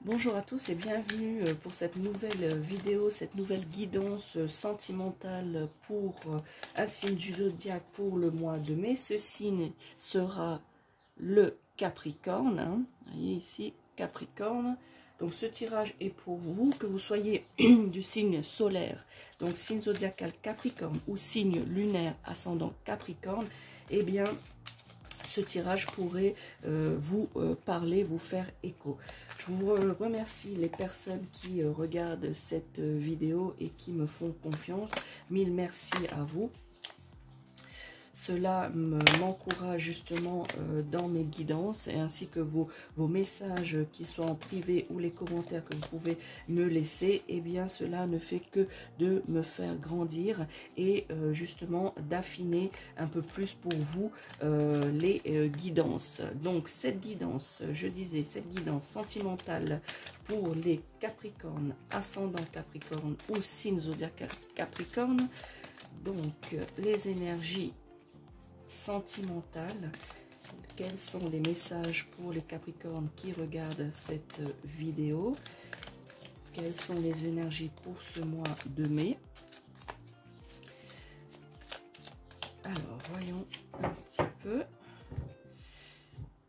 Bonjour à tous et bienvenue pour cette nouvelle vidéo, cette nouvelle guidance sentimentale pour un signe du zodiaque pour le mois de mai. Ce signe sera le Capricorne, hein. Vous voyez ici, Capricorne. Donc ce tirage est pour vous, que vous soyez du signe solaire, donc signe zodiacal Capricorne ou signe lunaire ascendant Capricorne, eh bien ce tirage pourrait vous parler, vous faire écho. Je vous remercie les personnes qui regardent cette vidéo et qui me font confiance. Mille merci à vous. Cela m'encourage justement dans mes guidances et ainsi que vos messages qui soient en privé ou les commentaires que vous pouvez me laisser. Eh bien, cela ne fait que de me faire grandir et justement d'affiner un peu plus pour vous les guidances. Donc, cette guidance, je disais, cette guidance sentimentale pour les Capricornes, ascendant Capricorne ou signe zodiacal Capricorne. Donc, les énergies sentimentale. Quels sont les messages pour les Capricornes qui regardent cette vidéo? Quelles sont les énergies pour ce mois de mai? Alors, voyons un petit peu.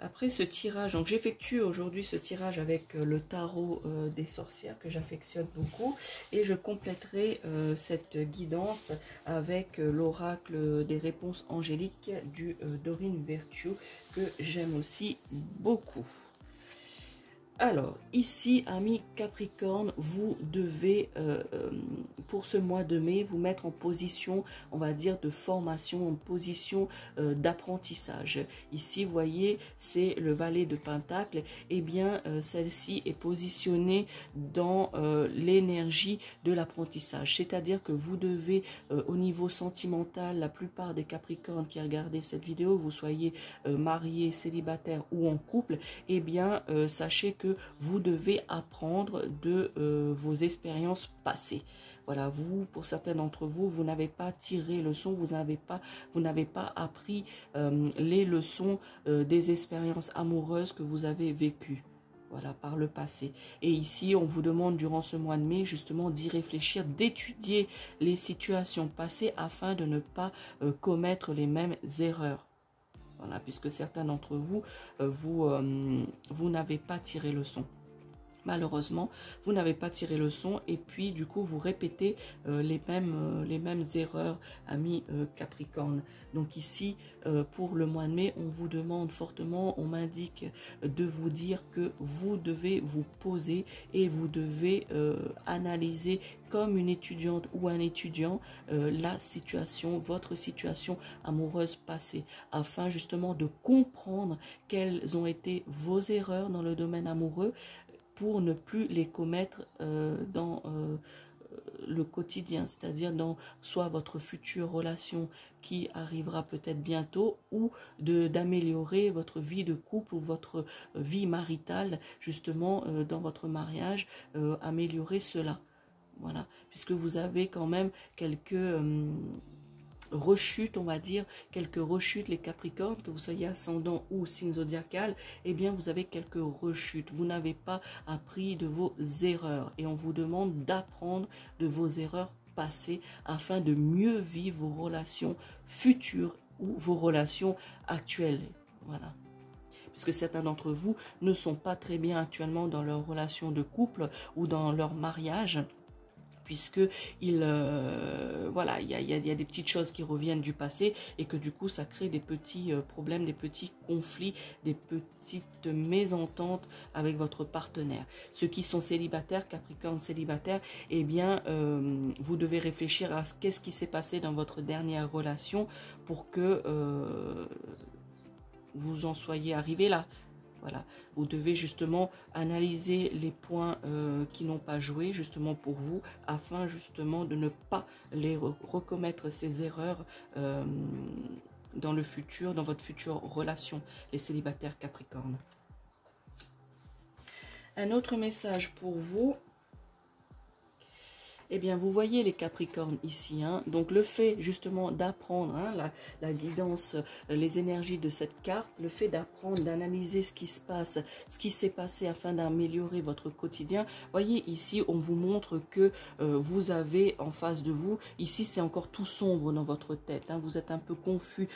Après ce tirage, donc j'effectue aujourd'hui ce tirage avec le tarot des sorcières que j'affectionne beaucoup, et je compléterai cette guidance avec l'oracle des réponses angéliques du Dorine Virtue que j'aime aussi beaucoup. Alors, ici, amis Capricorne, vous devez, pour ce mois de mai, vous mettre en position, on va dire, de formation, en position d'apprentissage. Ici, vous voyez, c'est le valet de Pentacle. Eh bien, celle-ci est positionnée dans l'énergie de l'apprentissage. C'est-à-dire que vous devez, au niveau sentimental, la plupart des Capricornes qui regardent cette vidéo, vous soyez mariés, célibataires ou en couple, eh bien, sachez que vous devez apprendre de vos expériences passées. Voilà, vous, pour certains d'entre vous, vous n'avez pas tiré leçon, vous n'avez pas appris les leçons des expériences amoureuses que vous avez vécues. Voilà, par le passé. Et ici, on vous demande durant ce mois de mai, justement, d'y réfléchir, d'étudier les situations passées afin de ne pas commettre les mêmes erreurs. Voilà, puisque certains d'entre vous, vous n'avez pas tiré leçon. Malheureusement, vous n'avez pas tiré leçon et puis du coup, vous répétez les mêmes erreurs, amis Capricorne. Donc ici, pour le mois de mai, on vous demande fortement, on m'indique de vous dire que vous devez vous poser et vous devez analyser comme une étudiante ou un étudiant la situation, votre situation amoureuse passée, afin justement de comprendre quelles ont été vos erreurs dans le domaine amoureux, pour ne plus les commettre dans le quotidien, c'est-à-dire dans soit votre future relation qui arrivera peut-être bientôt, ou d'améliorer votre vie de couple ou votre vie maritale, justement dans votre mariage, améliorer cela. Voilà, puisque vous avez quand même quelques rechutes, on va dire, quelques rechutes, les Capricornes, que vous soyez ascendant ou signe zodiacal, eh bien vous avez quelques rechutes, vous n'avez pas appris de vos erreurs et on vous demande d'apprendre de vos erreurs passées afin de mieux vivre vos relations futures ou vos relations actuelles. Voilà, puisque certains d'entre vous ne sont pas très bien actuellement dans leur relation de couple ou dans leur mariage, puisque voilà, il y a des petites choses qui reviennent du passé et que du coup ça crée des petits problèmes, des petits conflits, des petites mésententes avec votre partenaire. Ceux qui sont célibataires, Capricorne célibataire, eh bien vous devez réfléchir à qu'est-ce qui s'est passé dans votre dernière relation pour que vous en soyez arrivé là. Voilà, vous devez justement analyser les points qui n'ont pas joué justement pour vous, afin justement de ne pas les recommettre ces erreurs dans le futur, dans votre future relation, les célibataires Capricorne. Un autre message pour vous, Eh bien, vous voyez les Capricornes ici, hein, donc le fait justement d'apprendre, hein, la guidance, les énergies de cette carte, le fait d'apprendre, d'analyser ce qui se passe, ce qui s'est passé afin d'améliorer votre quotidien. Voyez ici, on vous montre que vous avez en face de vous, ici c'est encore tout sombre dans votre tête, hein, vous êtes un peu confus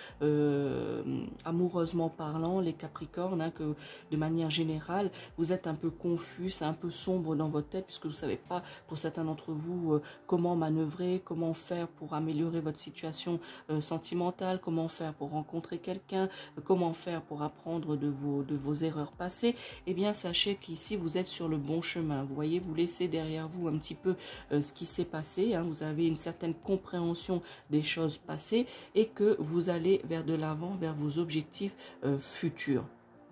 amoureusement parlant, les Capricornes, hein, que de manière générale, vous êtes un peu confus, c'est un peu sombre dans votre tête puisque vous ne savez pas, pour certains d'entre vous, comment manœuvrer, comment faire pour améliorer votre situation sentimentale, comment faire pour rencontrer quelqu'un, comment faire pour apprendre de vos erreurs passées. Eh bien, sachez qu'ici, vous êtes sur le bon chemin. Vous voyez, vous laissez derrière vous un petit peu ce qui s'est passé, hein. Vous avez une certaine compréhension des choses passées et que vous allez vers de l'avant, vers vos objectifs futurs.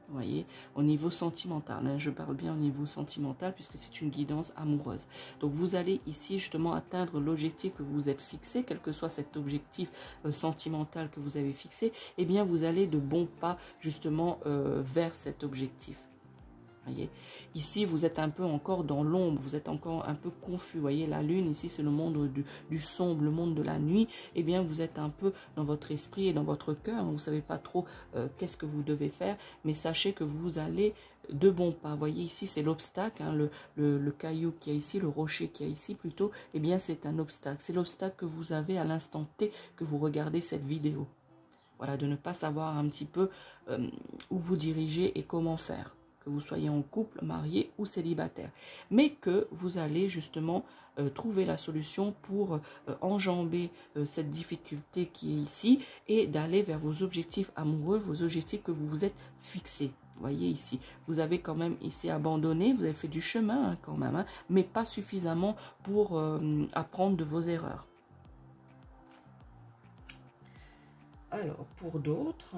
Vous voyez, au niveau sentimental, hein, je parle bien au niveau sentimental puisque c'est une guidance amoureuse. Donc vous allez ici justement atteindre l'objectif que vous vous êtes fixé, quel que soit cet objectif sentimental que vous avez fixé, eh bien vous allez de bons pas justement vers cet objectif. Voyez, ici vous êtes un peu encore dans l'ombre, vous êtes encore un peu confus. Voyez, la lune ici c'est le monde du sombre, le monde de la nuit. Eh bien vous êtes un peu dans votre esprit et dans votre cœur, vous ne savez pas trop qu'est-ce que vous devez faire, mais sachez que vous allez de bons pas. Voyez, ici c'est l'obstacle, hein, le caillou qui est ici, le rocher qui est ici plutôt, eh bien c'est un obstacle, c'est l'obstacle que vous avez à l'instant T que vous regardez cette vidéo. Voilà, de ne pas savoir un petit peu où vous dirigez et comment faire. Que vous soyez en couple, marié ou célibataire, mais que vous allez justement trouver la solution pour enjamber cette difficulté qui est ici et d'aller vers vos objectifs amoureux, vos objectifs que vous vous êtes fixés. Vous voyez ici, vous avez quand même ici abandonné, vous avez fait du chemin hein, quand même, hein, mais pas suffisamment pour apprendre de vos erreurs. Alors, pour d'autres...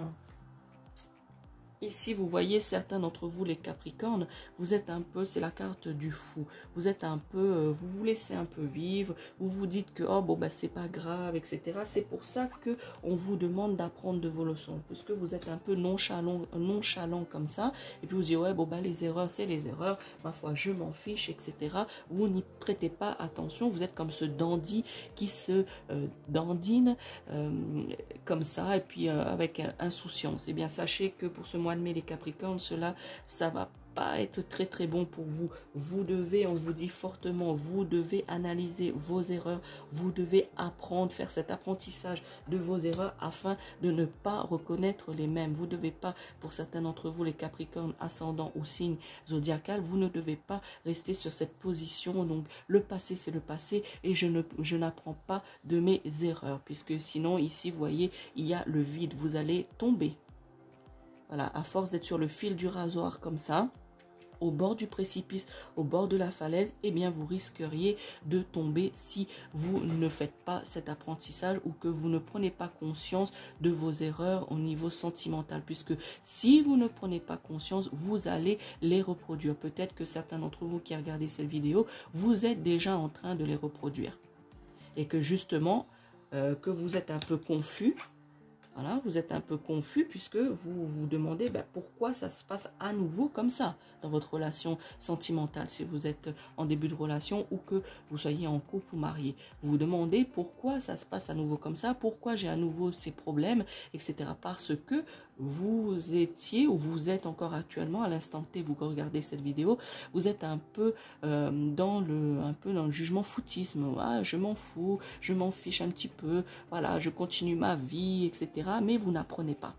Ici, vous voyez certains d'entre vous, les Capricornes, vous êtes un peu, c'est la carte du fou. Vous êtes un peu, vous vous laissez un peu vivre, vous vous dites que, oh bon, bah, c'est pas grave, etc. C'est pour ça que on vous demande d'apprendre de vos leçons, puisque vous êtes un peu nonchalant comme ça. Et puis vous dites, ouais, bon, bah, les erreurs, c'est les erreurs, ma foi, je m'en fiche, etc. Vous n'y prêtez pas attention, vous êtes comme ce dandy qui se dandine comme ça, et puis avec insouciance. Eh bien, sachez que pour ce mois de mai, les Capricornes, ça va pas être très très bon pour vous. Vous devez, on vous dit fortement, vous devez analyser vos erreurs, vous devez apprendre, faire cet apprentissage de vos erreurs afin de ne pas reconnaître les mêmes. Vous ne devez pas, pour certains d'entre vous, les Capricornes, ascendant ou signe zodiacal, vous ne devez pas rester sur cette position. Donc le passé c'est le passé et je n'apprends pas de mes erreurs, puisque sinon ici vous voyez il y a le vide, vous allez tomber. Voilà, à force d'être sur le fil du rasoir comme ça, au bord du précipice, au bord de la falaise, eh bien vous risqueriez de tomber si vous ne faites pas cet apprentissage ou que vous ne prenez pas conscience de vos erreurs au niveau sentimental, puisque si vous ne prenez pas conscience, vous allez les reproduire. Peut-être que certains d'entre vous qui regardez cette vidéo, vous êtes déjà en train de les reproduire et que justement, que vous êtes un peu confus. Voilà, vous êtes un peu confus puisque vous vous demandez pourquoi ça se passe à nouveau comme ça dans votre relation sentimentale, si vous êtes en début de relation ou que vous soyez en couple ou marié. Vous vous demandez pourquoi ça se passe à nouveau comme ça, pourquoi j'ai à nouveau ces problèmes, etc. Parce que vous étiez ou vous êtes encore actuellement, à l'instant T, vous regardez cette vidéo, vous êtes un peu dans le jugement foutisme. Ah, je m'en fous, je m'en fiche un petit peu, voilà, je continue ma vie, etc. Mais vous n'apprenez pas.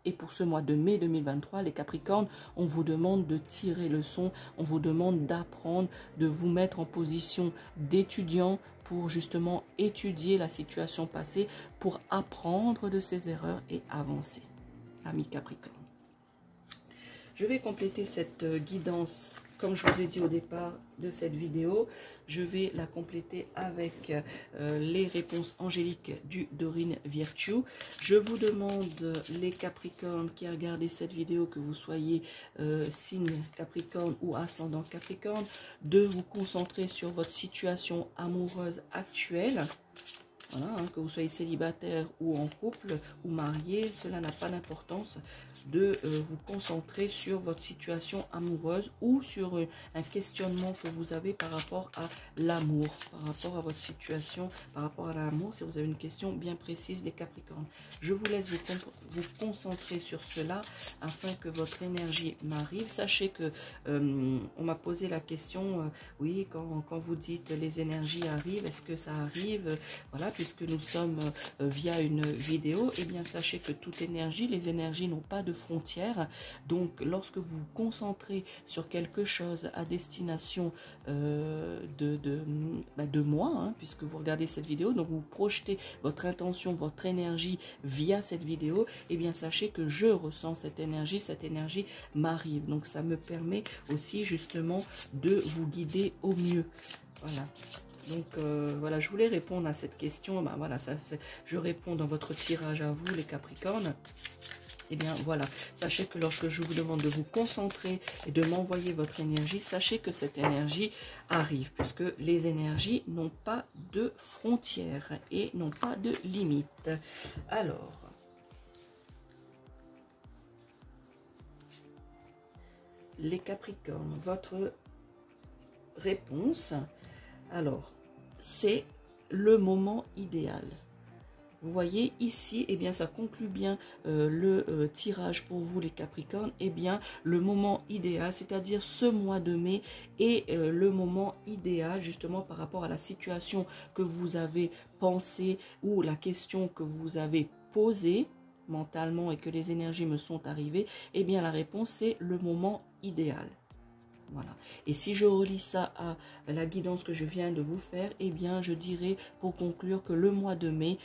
Et pour ce mois de mai 2023, les Capricornes, on vous demande de tirer leçon, on vous demande d'apprendre, de vous mettre en position d'étudiant pour justement étudier la situation passée, pour apprendre de ses erreurs et avancer. Amis Capricorne. Je vais compléter cette guidance, comme je vous ai dit au départ de cette vidéo. Je vais la compléter avec les réponses angéliques du Dorine Virtue. Je vous demande, les Capricornes qui regardez cette vidéo, que vous soyez signe Capricorne ou ascendant Capricorne, de vous concentrer sur votre situation amoureuse actuelle. Voilà, hein, que vous soyez célibataire ou en couple ou marié, cela n'a pas d'importance de vous concentrer sur votre situation amoureuse ou sur un questionnement que vous avez par rapport à l'amour, par rapport à votre situation, par rapport à l'amour, si vous avez une question bien précise des Capricornes. Je vous laisse vous concentrer sur cela afin que votre énergie m'arrive. Sachez que on m'a posé la question, oui, quand vous dites les énergies arrivent, est-ce que ça arrive? Voilà, puisque nous sommes via une vidéo, et bien sachez que toute énergie, les énergies n'ont pas de frontières. Donc lorsque vous vous concentrez sur quelque chose à destination de moi, hein, puisque vous regardez cette vidéo, donc vous projetez votre intention, votre énergie via cette vidéo, et bien sachez que je ressens cette énergie m'arrive. Donc ça me permet aussi justement de vous guider au mieux. Voilà. Donc voilà, je voulais répondre à cette question. Ben, voilà, je réponds dans votre tirage à vous, les Capricornes. Et bien voilà, sachez que lorsque je vous demande de vous concentrer et de m'envoyer votre énergie, sachez que cette énergie arrive, puisque les énergies n'ont pas de frontières et n'ont pas de limites. Alors, les Capricornes, votre réponse, alors, c'est le moment idéal. Vous voyez ici, eh bien ça conclut bien le tirage pour vous les Capricornes. Eh bien le moment idéal, c'est-à-dire ce mois de mai, est le moment idéal justement par rapport à la situation que vous avez pensée ou la question que vous avez posée mentalement et que les énergies me sont arrivées. Eh bien la réponse c'est le moment idéal. Voilà. Et si je relis ça à la guidance que je viens de vous faire, eh bien, je dirais pour conclure que le mois de mai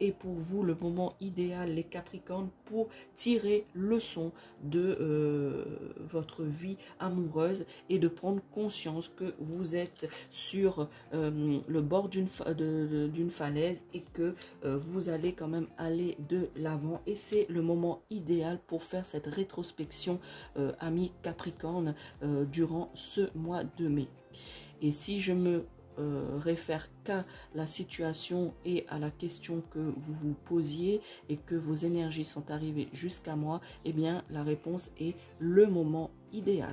est pour vous le moment idéal, les Capricornes, pour tirer leçon de votre vie amoureuse et de prendre conscience que vous êtes sur le bord d'une falaise et que vous allez quand même aller de l'avant. Et c'est le moment idéal pour faire cette rétrospection, amis Capricornes, durant ce mois de mai. Et si je me réfère qu'à la situation et à la question que vous vous posiez et que vos énergies sont arrivées jusqu'à moi, eh bien la réponse est le moment idéal.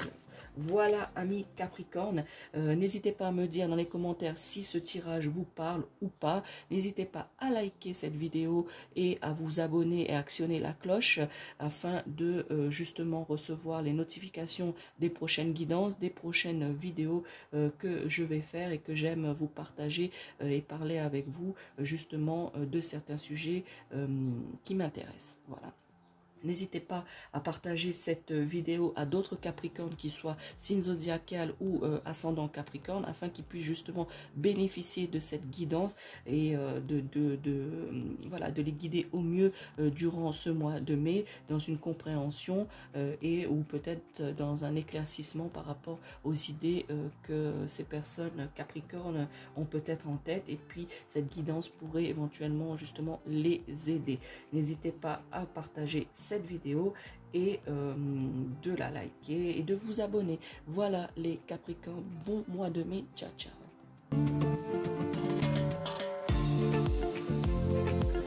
Voilà, amis Capricorne, n'hésitez pas à me dire dans les commentaires si ce tirage vous parle ou pas. N'hésitez pas à liker cette vidéo et à vous abonner et actionner la cloche afin de justement recevoir les notifications des prochaines guidances, des prochaines vidéos que je vais faire et que j'aime vous partager et parler avec vous justement de certains sujets qui m'intéressent. Voilà. N'hésitez pas à partager cette vidéo à d'autres Capricornes qui soient signe zodiacal ou ascendant Capricorne afin qu'ils puissent justement bénéficier de cette guidance et voilà, de les guider au mieux durant ce mois de mai dans une compréhension et ou peut-être dans un éclaircissement par rapport aux idées que ces personnes Capricornes ont peut-être en tête, et puis cette guidance pourrait éventuellement justement les aider. N'hésitez pas à partager cette vidéo et de la liker et de vous abonner. Voilà les Capricornes, bon mois de mai, ciao ciao.